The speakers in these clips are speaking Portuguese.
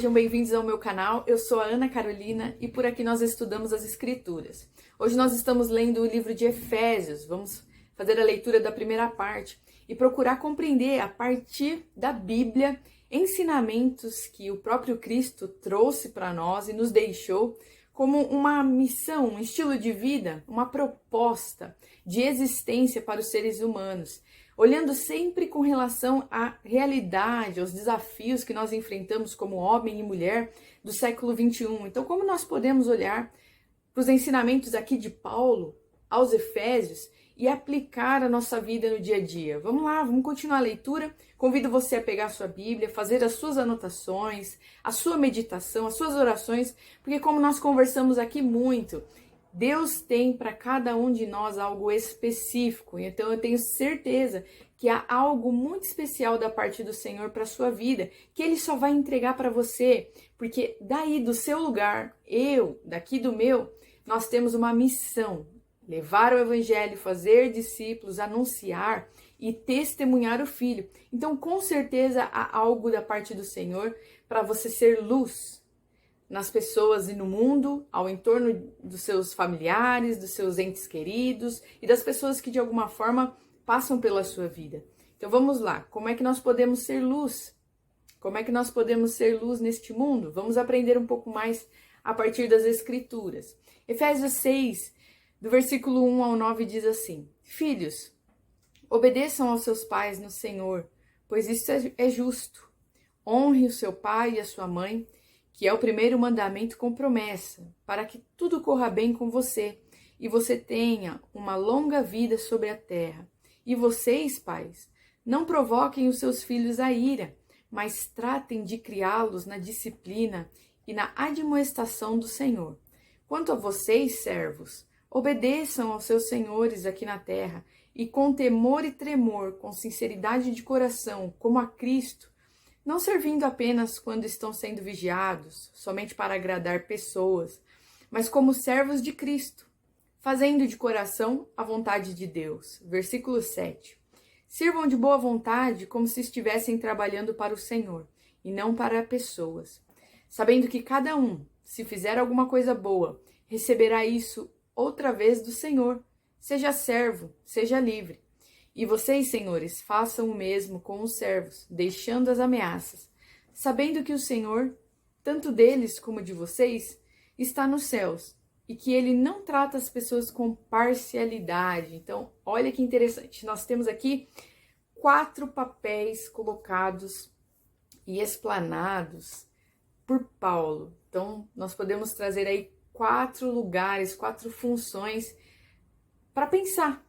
sejam bem-vindos ao meu canal. Eu sou a Ana Carolina e por aqui nós estudamos as Escrituras. Hoje nós estamos lendo o livro de Efésios. Vamos fazer a leitura da primeira parte e procurar compreender a partir da Bíblia ensinamentos que o próprio Cristo trouxe para nós e nos deixou como uma missão, um estilo de vida, uma proposta de existência para os seres humanos, olhando sempre com relação à realidade, aos desafios que nós enfrentamos como homem e mulher do século XXI. Então, como nós podemos olhar para os ensinamentos aqui de Paulo aos Efésios e aplicar a nossa vida no dia a dia? Vamos lá, vamos continuar a leitura. Convido você a pegar a sua Bíblia, fazer as suas anotações, a sua meditação, as suas orações, porque como nós conversamos aqui muito, Deus tem para cada um de nós algo específico. Então eu tenho certeza que há algo muito especial da parte do Senhor para a sua vida, que Ele só vai entregar para você, porque daí do seu lugar, daqui do meu, nós temos uma missão: levar o Evangelho, fazer discípulos, anunciar e testemunhar o Filho. Então, com certeza, há algo da parte do Senhor para você ser luz nas pessoas e no mundo, ao entorno dos seus familiares, dos seus entes queridos e das pessoas que de alguma forma passam pela sua vida. Então, vamos lá. Como é que nós podemos ser luz? Como é que nós podemos ser luz neste mundo? Vamos aprender um pouco mais a partir das Escrituras. Efésios 6, do versículo 1 ao 9 diz assim: Filhos, obedeçam aos seus pais no Senhor, pois isso é justo. Honre o seu pai e a sua mãe, que é o primeiro mandamento com promessa, para que tudo corra bem com você e você tenha uma longa vida sobre a terra. E vocês, pais, não provoquem os seus filhos à ira, mas tratem de criá-los na disciplina e na admoestação do Senhor. Quanto a vocês, servos, obedeçam aos seus senhores aqui na terra, e com temor e tremor, com sinceridade de coração, como a Cristo, não servindo apenas quando estão sendo vigiados, somente para agradar pessoas, mas como servos de Cristo, fazendo de coração a vontade de Deus. Versículo 7. Sirvam de boa vontade como se estivessem trabalhando para o Senhor, e não para pessoas, sabendo que cada um, se fizer alguma coisa boa, receberá isso outra vez do Senhor, seja servo, seja livre. E vocês, senhores, façam o mesmo com os servos, deixando as ameaças, sabendo que o Senhor, tanto deles como de vocês, está nos céus, e que Ele não trata as pessoas com parcialidade. Então, olha que interessante, nós temos aqui 4 papéis colocados e explanados por Paulo. Então, nós podemos trazer aí 4 lugares, 4 funções para pensar.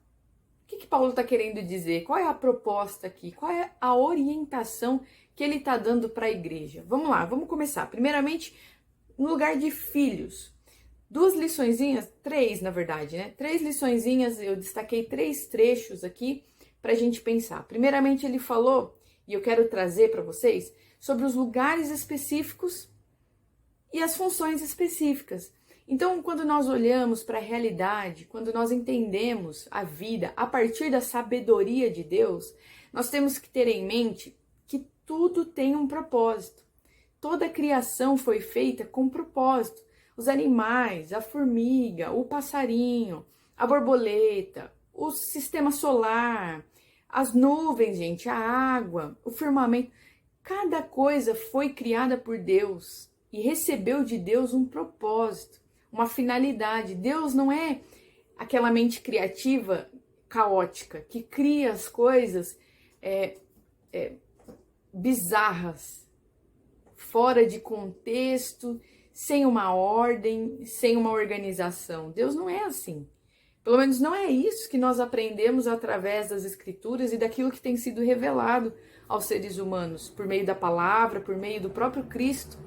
O que Paulo está querendo dizer? Qual é a proposta aqui? Qual é a orientação que ele está dando para a igreja? Vamos lá, vamos começar. Primeiramente, no lugar de filhos. 2 liçõezinhas, 3 na verdade, né? 3 liçõezinhas, eu destaquei 3 trechos aqui para a gente pensar. Primeiramente, ele falou, e eu quero trazer para vocês, sobre os lugares específicos e as funções específicas. Então, quando nós olhamos para a realidade, quando nós entendemos a vida a partir da sabedoria de Deus, nós temos que ter em mente que tudo tem um propósito. Toda a criação foi feita com propósito. Os animais, a formiga, o passarinho, a borboleta, o sistema solar, as nuvens, gente, a água, o firmamento. Cada coisa foi criada por Deus e recebeu de Deus um propósito, uma finalidade. Deus não é aquela mente criativa caótica que cria as coisas bizarras, fora de contexto, sem uma ordem, sem uma organização. Deus não é assim. Pelo menos não é isso que nós aprendemos através das Escrituras e daquilo que tem sido revelado aos seres humanos, por meio da palavra, por meio do próprio Cristo.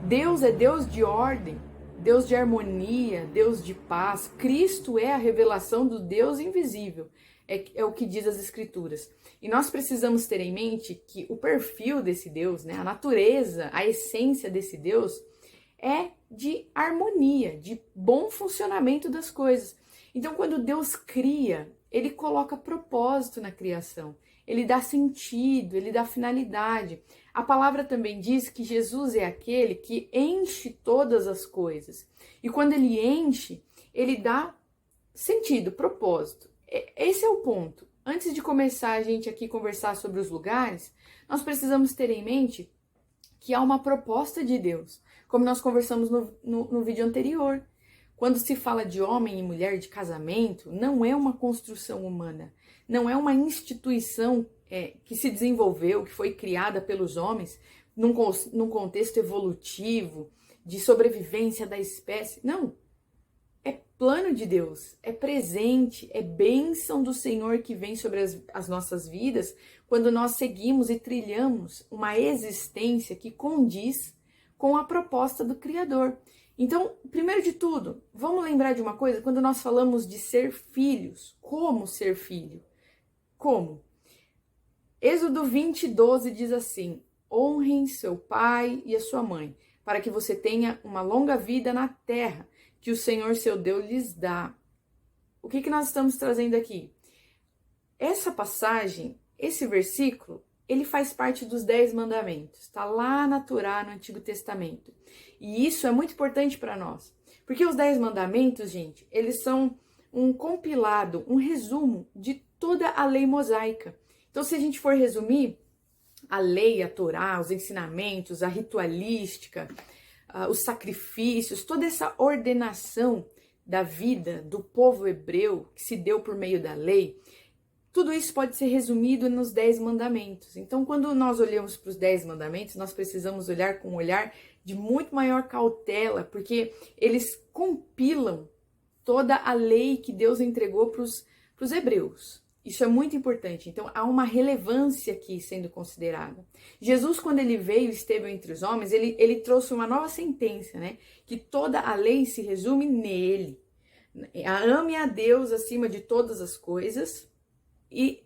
Deus é Deus de ordem, Deus de harmonia, Deus de paz. Cristo é a revelação do Deus invisível, é o que diz as Escrituras. E nós precisamos ter em mente que o perfil desse Deus, né, a natureza, a essência desse Deus é de harmonia, de bom funcionamento das coisas. Então, quando Deus cria, Ele coloca propósito na criação, Ele dá sentido, Ele dá finalidade. A palavra também diz que Jesus é aquele que enche todas as coisas. E quando ele enche, ele dá sentido, propósito. Esse é o ponto. Antes de começar a gente aqui conversar sobre os lugares, nós precisamos ter em mente que há uma proposta de Deus, como nós conversamos no vídeo anterior. Quando se fala de homem e mulher, de casamento, não é uma construção humana, não é uma instituição que se desenvolveu, que foi criada pelos homens num contexto evolutivo, de sobrevivência da espécie. Não, é plano de Deus, é presente, é bênção do Senhor que vem sobre as nossas vidas quando nós seguimos e trilhamos uma existência que condiz com a proposta do Criador. Então, primeiro de tudo, vamos lembrar de uma coisa, quando nós falamos de ser filhos, como ser filho? Como? Êxodo 20:12 diz assim: honrem seu pai e a sua mãe, para que você tenha uma longa vida na terra que o Senhor seu Deus lhes dá. O que nós estamos trazendo aqui? Essa passagem, esse versículo, ele faz parte dos 10 mandamentos. Está lá na Torá, no Antigo Testamento. E isso é muito importante para nós. Porque os 10 mandamentos, gente, eles são um compilado, um resumo de toda a lei mosaica. Então, se a gente for resumir, a lei, a Torá, os ensinamentos, a ritualística, os sacrifícios, toda essa ordenação da vida do povo hebreu que se deu por meio da lei, tudo isso pode ser resumido nos 10 mandamentos. Então, quando nós olhamos para os 10 mandamentos, nós precisamos olhar com um olhar de muito maior cautela, porque eles compilam toda a lei que Deus entregou para os hebreus. Isso é muito importante. Então, há uma relevância aqui sendo considerada. Jesus, quando ele veio e esteve entre os homens, ele trouxe uma nova sentença, né? Que toda a lei se resume nele. Ame a Deus acima de todas as coisas e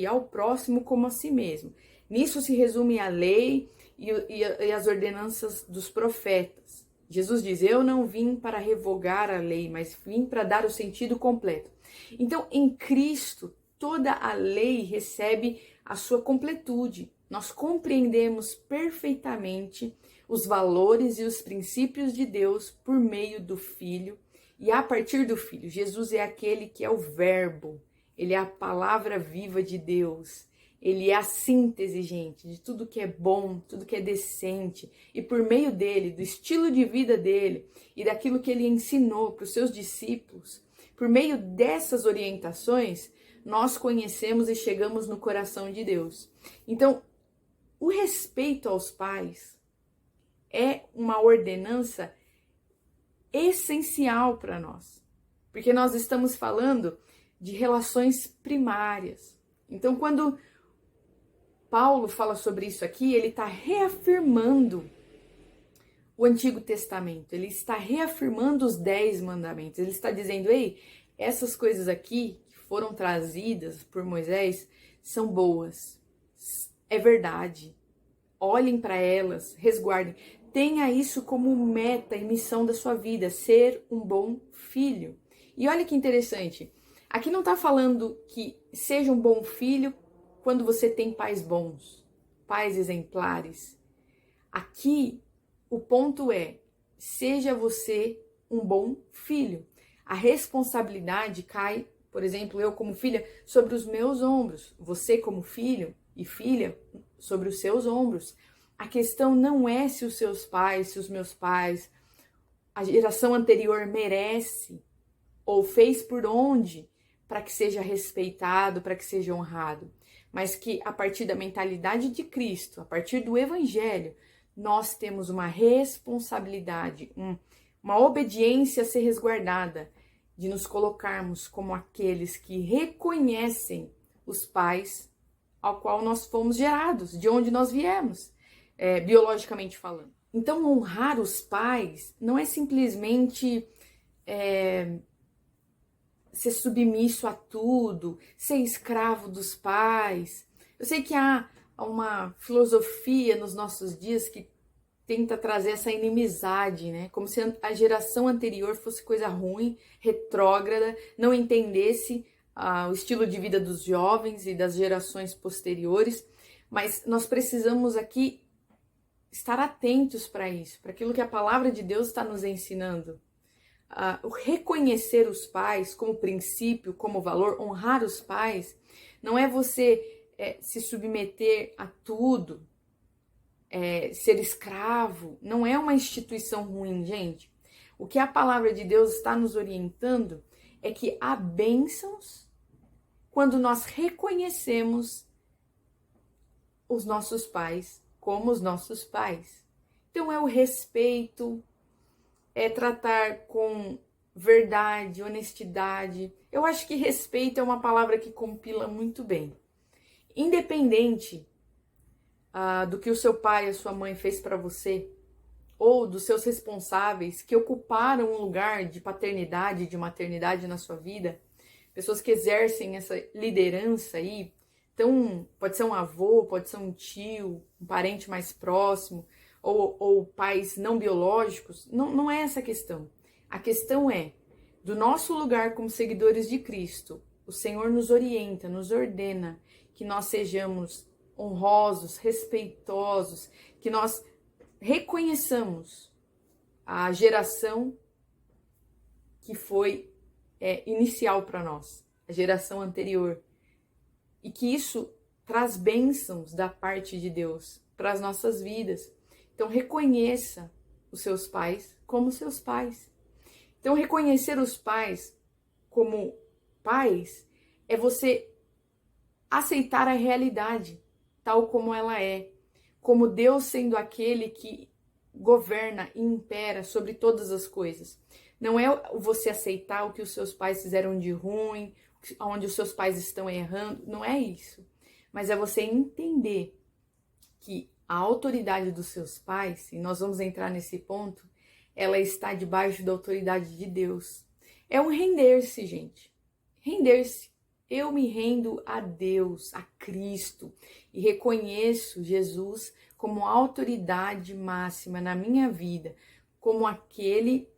ao próximo como a si mesmo. Nisso se resume a lei e as ordenanças dos profetas. Jesus diz: eu não vim para revogar a lei, mas vim para dar o sentido completo. Então, em Cristo, toda a lei recebe a sua completude. Nós compreendemos perfeitamente os valores e os princípios de Deus por meio do Filho e a partir do Filho. Jesus é aquele que é o Verbo, ele é a palavra viva de Deus. Ele é a síntese, gente, de tudo que é bom, tudo que é decente. E por meio dele, do estilo de vida dele e daquilo que ele ensinou para os seus discípulos, por meio dessas orientações, nós conhecemos e chegamos no coração de Deus. Então, o respeito aos pais é uma ordenança essencial para nós, porque nós estamos falando de relações primárias. Então, quando Paulo fala sobre isso aqui, ele está reafirmando o Antigo Testamento, ele está reafirmando os 10 mandamentos, ele está dizendo: ei, essas coisas aqui que foram trazidas por Moisés são boas, é verdade, olhem para elas, resguardem, tenha isso como meta e missão da sua vida, ser um bom filho. E olha que interessante, aqui não está falando que seja um bom filho quando você tem pais bons, pais exemplares. Aqui o ponto é: seja você um bom filho. A responsabilidade cai, por exemplo, eu como filha, sobre os meus ombros. Você como filho e filha, sobre os seus ombros. A questão não é se os seus pais, se os meus pais, a geração anterior merece ou fez por onde para que seja respeitado, para que seja honrado. Mas que a partir da mentalidade de Cristo, a partir do Evangelho, nós temos uma responsabilidade, uma obediência a ser resguardada, de nos colocarmos como aqueles que reconhecem os pais ao qual nós fomos gerados, de onde nós viemos, biologicamente falando. Então, honrar os pais não é simplesmente ser submisso a tudo, ser escravo dos pais. Eu sei que há uma filosofia nos nossos dias que tenta trazer essa inimizade, né? Como se a geração anterior fosse coisa ruim, retrógrada, não entendesse o estilo de vida dos jovens e das gerações posteriores. Mas nós precisamos aqui estar atentos para isso, para aquilo que a palavra de Deus está nos ensinando. O reconhecer os pais como princípio, como valor, honrar os pais, não é você se submeter a tudo, ser escravo, não é uma instituição ruim, gente. O que a palavra de Deus está nos orientando é que há bênçãos quando nós reconhecemos os nossos pais como os nossos pais. Então é o respeito, é tratar com verdade, honestidade. Eu acho que respeito é uma palavra que compila muito bem. Independente do que o seu pai e a sua mãe fez para você, ou dos seus responsáveis que ocuparam um lugar de paternidade, de maternidade na sua vida, pessoas que exercem essa liderança aí, então pode ser um avô, pode ser um tio, um parente mais próximo, ou pais não biológicos, não é essa a questão. A questão é, do nosso lugar como seguidores de Cristo, o Senhor nos orienta, nos ordena que nós sejamos honrosos, respeitosos, que nós reconheçamos a geração que foi inicial para nós, a geração anterior, e que isso traz bênçãos da parte de Deus para as nossas vidas. Então reconheça os seus pais como seus pais. Então reconhecer os pais como pais é você aceitar a realidade tal como ela é, como Deus sendo aquele que governa e impera sobre todas as coisas. Não é você aceitar o que os seus pais fizeram de ruim, onde os seus pais estão errando, não é isso. Mas é você entender que a autoridade dos seus pais, e nós vamos entrar nesse ponto, ela está debaixo da autoridade de Deus. É um render-se, gente. Render-se. Eu me rendo a Deus, a Cristo, e reconheço Jesus como autoridade máxima na minha vida, como aquele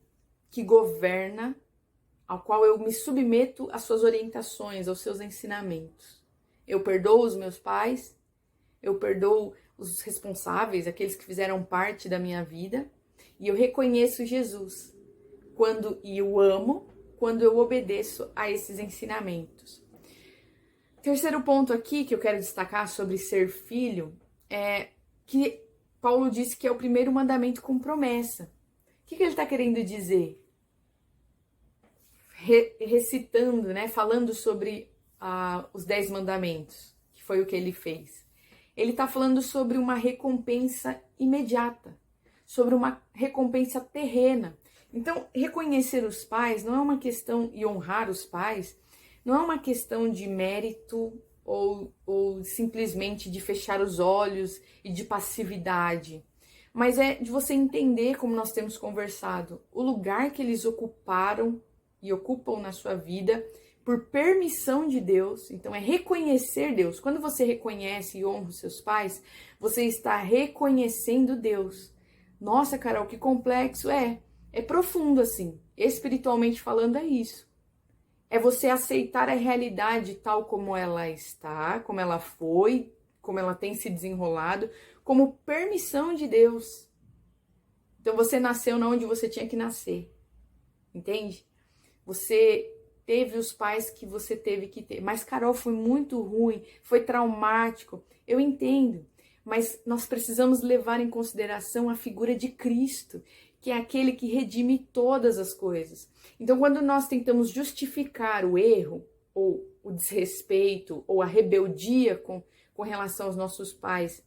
que governa, ao qual eu me submeto às suas orientações, aos seus ensinamentos. Eu perdoo os meus pais, eu perdoo os responsáveis, aqueles que fizeram parte da minha vida, e eu reconheço Jesus e o amo quando eu obedeço a esses ensinamentos. Terceiro ponto aqui que eu quero destacar sobre ser filho é que Paulo disse que é o primeiro mandamento com promessa. O que ele está querendo dizer? Recitando, né, falando sobre os 10 mandamentos, que foi o que ele fez. Ele está falando sobre uma recompensa imediata, sobre uma recompensa terrena. Então, reconhecer os pais não é uma questão, e honrar os pais, não é uma questão de mérito ou simplesmente de fechar os olhos e de passividade, mas é de você entender, como nós temos conversado, o lugar que eles ocuparam e ocupam na sua vida por permissão de Deus. Então é reconhecer Deus. Quando você reconhece e honra os seus pais, você está reconhecendo Deus. Nossa, Carol, que complexo. É profundo assim. Espiritualmente falando é isso. É você aceitar a realidade tal como ela está, como ela foi, como ela tem se desenrolado, como permissão de Deus. Então você nasceu onde você tinha que nascer, entende? Você teve os pais que você teve que ter. Mas, Carol, foi muito ruim, foi traumático. Eu entendo, mas nós precisamos levar em consideração a figura de Cristo, que é aquele que redime todas as coisas. Então, quando nós tentamos justificar o erro, ou o desrespeito, ou a rebeldia com relação aos nossos pais,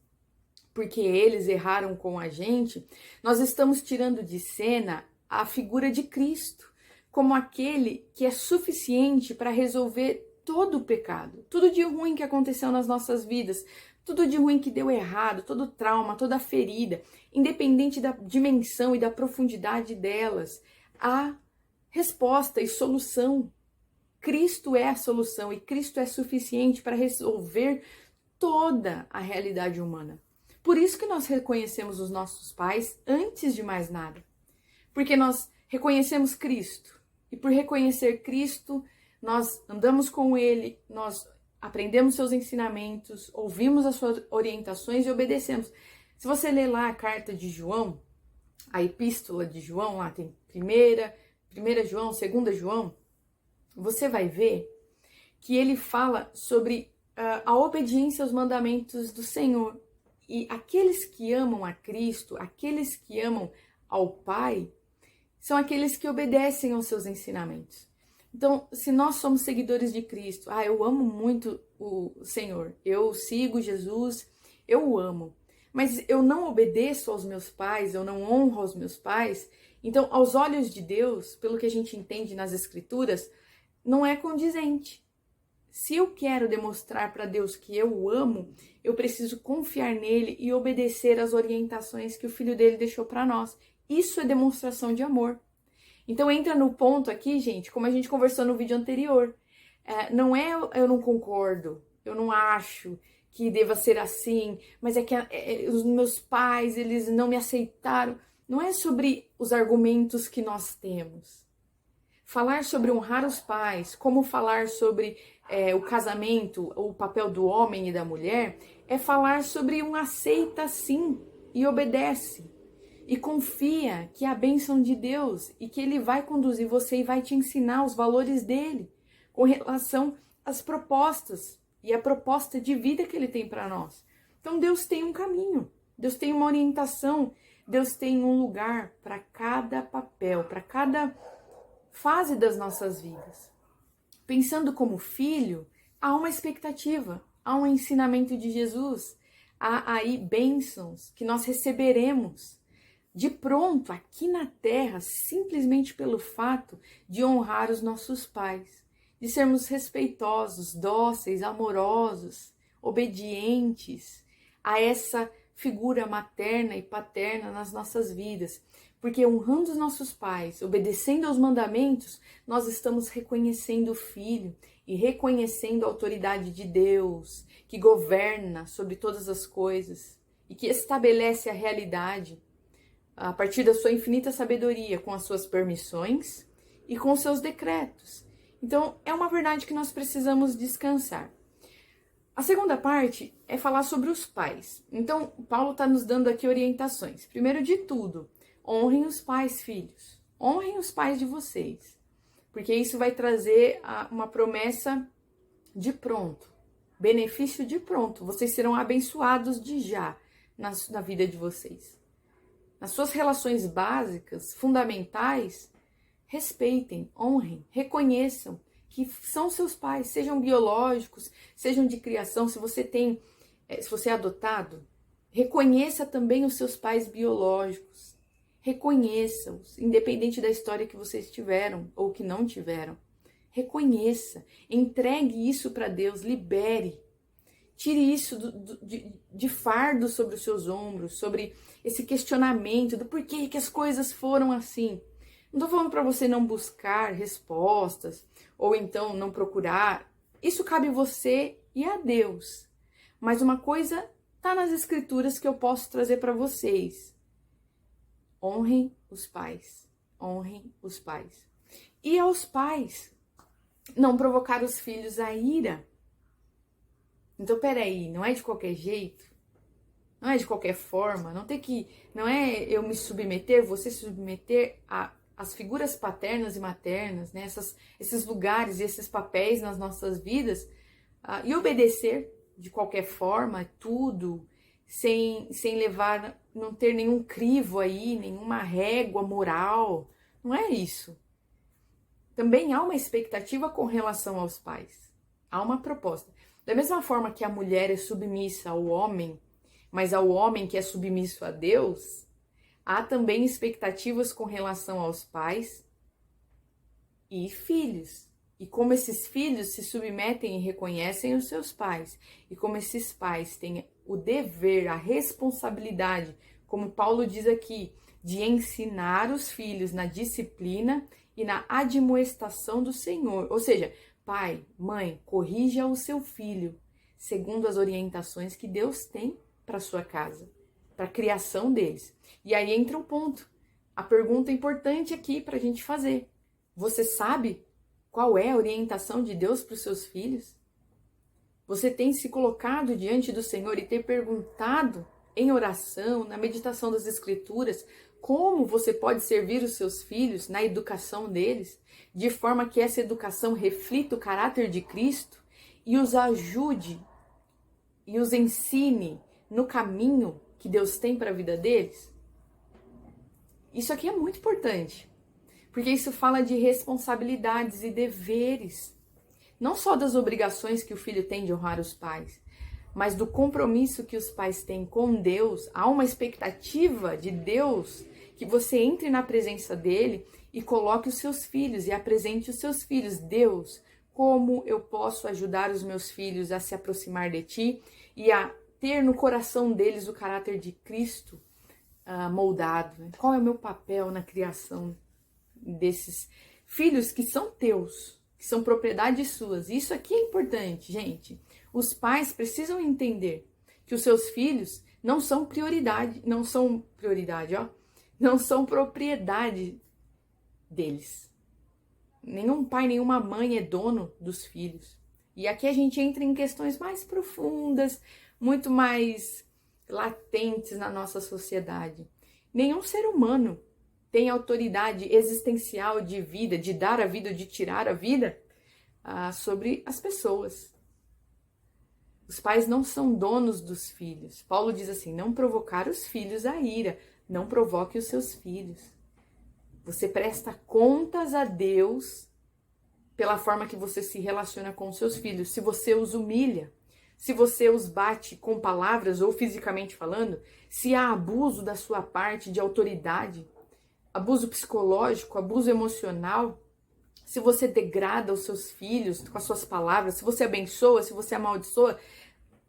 porque eles erraram com a gente, nós estamos tirando de cena a figura de Cristo, como aquele que é suficiente para resolver todo o pecado, tudo de ruim que aconteceu nas nossas vidas, tudo de ruim que deu errado, todo trauma, toda ferida, independente da dimensão e da profundidade delas, há resposta e solução. Cristo é a solução e Cristo é suficiente para resolver toda a realidade humana. Por isso que nós reconhecemos os nossos pais antes de mais nada, porque nós reconhecemos Cristo. E por reconhecer Cristo, nós andamos com Ele, nós aprendemos seus ensinamentos, ouvimos as suas orientações e obedecemos. Se você ler lá a carta de João, a epístola de João, lá tem primeira João, segunda João, você vai ver que ele fala sobre a obediência aos mandamentos do Senhor. E aqueles que amam a Cristo, aqueles que amam ao Pai, são aqueles que obedecem aos seus ensinamentos. Então, se nós somos seguidores de Cristo, eu amo muito o Senhor, eu sigo Jesus, eu o amo, mas eu não obedeço aos meus pais, eu não honro aos meus pais, então, aos olhos de Deus, pelo que a gente entende nas Escrituras, não é condizente. Se eu quero demonstrar para Deus que eu o amo, eu preciso confiar nele e obedecer às orientações que o Filho dele deixou para nós. Isso é demonstração de amor. Então entra no ponto aqui, gente, como a gente conversou no vídeo anterior. Não é eu não concordo, eu não acho que deva ser assim, mas é que os meus pais, eles não me aceitaram. Não é sobre os argumentos que nós temos. Falar sobre honrar os pais, como falar sobre o casamento, o papel do homem e da mulher, é falar sobre um aceita sim e obedece. E confia que é a bênção de Deus e que Ele vai conduzir você e vai te ensinar os valores dele com relação às propostas e a proposta de vida que Ele tem para nós. Então Deus tem um caminho, Deus tem uma orientação, Deus tem um lugar para cada papel, para cada fase das nossas vidas. Pensando como filho, há uma expectativa, há um ensinamento de Jesus, há aí bênçãos que nós receberemos de pronto aqui na terra, simplesmente pelo fato de honrar os nossos pais, de sermos respeitosos, dóceis, amorosos, obedientes a essa figura materna e paterna nas nossas vidas. Porque honrando os nossos pais, obedecendo aos mandamentos, nós estamos reconhecendo o Filho e reconhecendo a autoridade de Deus, que governa sobre todas as coisas e que estabelece a realidade a partir da sua infinita sabedoria, com as suas permissões e com os seus decretos. Então, é uma verdade que nós precisamos descansar. A segunda parte é falar sobre os pais. Então, Paulo está nos dando aqui orientações. Primeiro de tudo, honrem os pais, filhos. Honrem os pais de vocês. Porque isso vai trazer uma promessa de pronto. Benefício de pronto. Vocês serão abençoados de já na vida de vocês. Nas suas relações básicas, fundamentais, respeitem, honrem, reconheçam que são seus pais, sejam biológicos, sejam de criação. Se você é adotado, reconheça também os seus pais biológicos. Reconheça-os, independente da história que vocês tiveram ou que não tiveram. Reconheça, entregue isso para Deus, libere. Tire isso de fardo sobre os seus ombros, sobre esse questionamento do porquê que as coisas foram assim. Não estou falando para você não buscar respostas ou então não procurar. Isso cabe a você e a Deus. Mas uma coisa está nas Escrituras que eu posso trazer para vocês. Honrem os pais. Honrem os pais. E aos pais, não provocar os filhos a ira. Então, peraí, não é de qualquer jeito, não é de qualquer forma, não é eu me submeter, você se submeter às figuras paternas e maternas, né? Esses lugares e esses papéis nas nossas vidas, e obedecer de qualquer forma, tudo, sem levar, não ter nenhum crivo aí, nenhuma régua moral, não é isso. Também há uma expectativa com relação aos pais, há uma proposta. Da mesma forma que a mulher é submissa ao homem, mas ao homem que é submisso a Deus, há também expectativas com relação aos pais e filhos. E como esses filhos se submetem e reconhecem os seus pais, e como esses pais têm o dever, a responsabilidade, como Paulo diz aqui, de ensinar os filhos na disciplina e na admoestação do Senhor. Ou seja, pai, mãe, corrija o seu filho, segundo as orientações que Deus tem para sua casa, para a criação deles. E aí entra o ponto, a pergunta importante aqui para a gente fazer. Você sabe qual é a orientação de Deus para os seus filhos? Você tem se colocado diante do Senhor e ter perguntado em oração, na meditação das Escrituras, como você pode servir os seus filhos na educação deles, de forma que essa educação reflita o caráter de Cristo e os ajude e os ensine no caminho que Deus tem para a vida deles? Isso aqui é muito importante, porque isso fala de responsabilidades e deveres, não só das obrigações que o filho tem de honrar os pais, mas do compromisso que os pais têm com Deus. Há uma expectativa de Deus que você entre na presença dele e coloque os seus filhos e apresente os seus filhos. Deus, como eu posso ajudar os meus filhos a se aproximar de ti e a ter no coração deles o caráter de Cristo moldado? Né? Qual é o meu papel na criação desses filhos que são teus, que são propriedades suas? Isso aqui é importante, gente. Os pais precisam entender que os seus filhos não são prioridade, não são propriedade deles. Nenhum pai, nenhuma mãe é dono dos filhos. E aqui a gente entra em questões mais profundas, muito mais latentes na nossa sociedade. Nenhum ser humano tem autoridade existencial de vida, de dar a vida ou de tirar a vida sobre as pessoas. Os pais não são donos dos filhos. Paulo diz assim: não provocar os filhos à ira, não provoque os seus filhos. Você presta contas a Deus pela forma que você se relaciona com os seus filhos. Se você os humilha, se você os bate com palavras ou fisicamente falando, se há abuso da sua parte de autoridade, abuso psicológico, abuso emocional, se você degrada os seus filhos com as suas palavras, se você abençoa, se você amaldiçoa,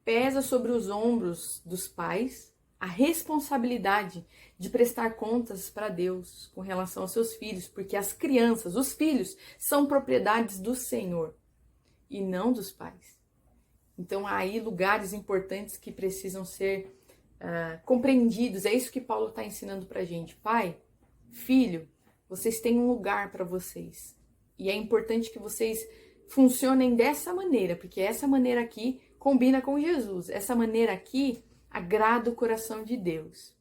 pesa sobre os ombros dos pais a responsabilidade de prestar contas para Deus com relação aos seus filhos, porque as crianças, os filhos, são propriedades do Senhor e não dos pais. Então há aí lugares importantes que precisam ser compreendidos. É isso que Paulo está ensinando para a gente. Pai, filho, vocês têm um lugar para vocês. E é importante que vocês funcionem dessa maneira, porque essa maneira aqui combina com Jesus. Essa maneira aqui agrada o coração de Deus.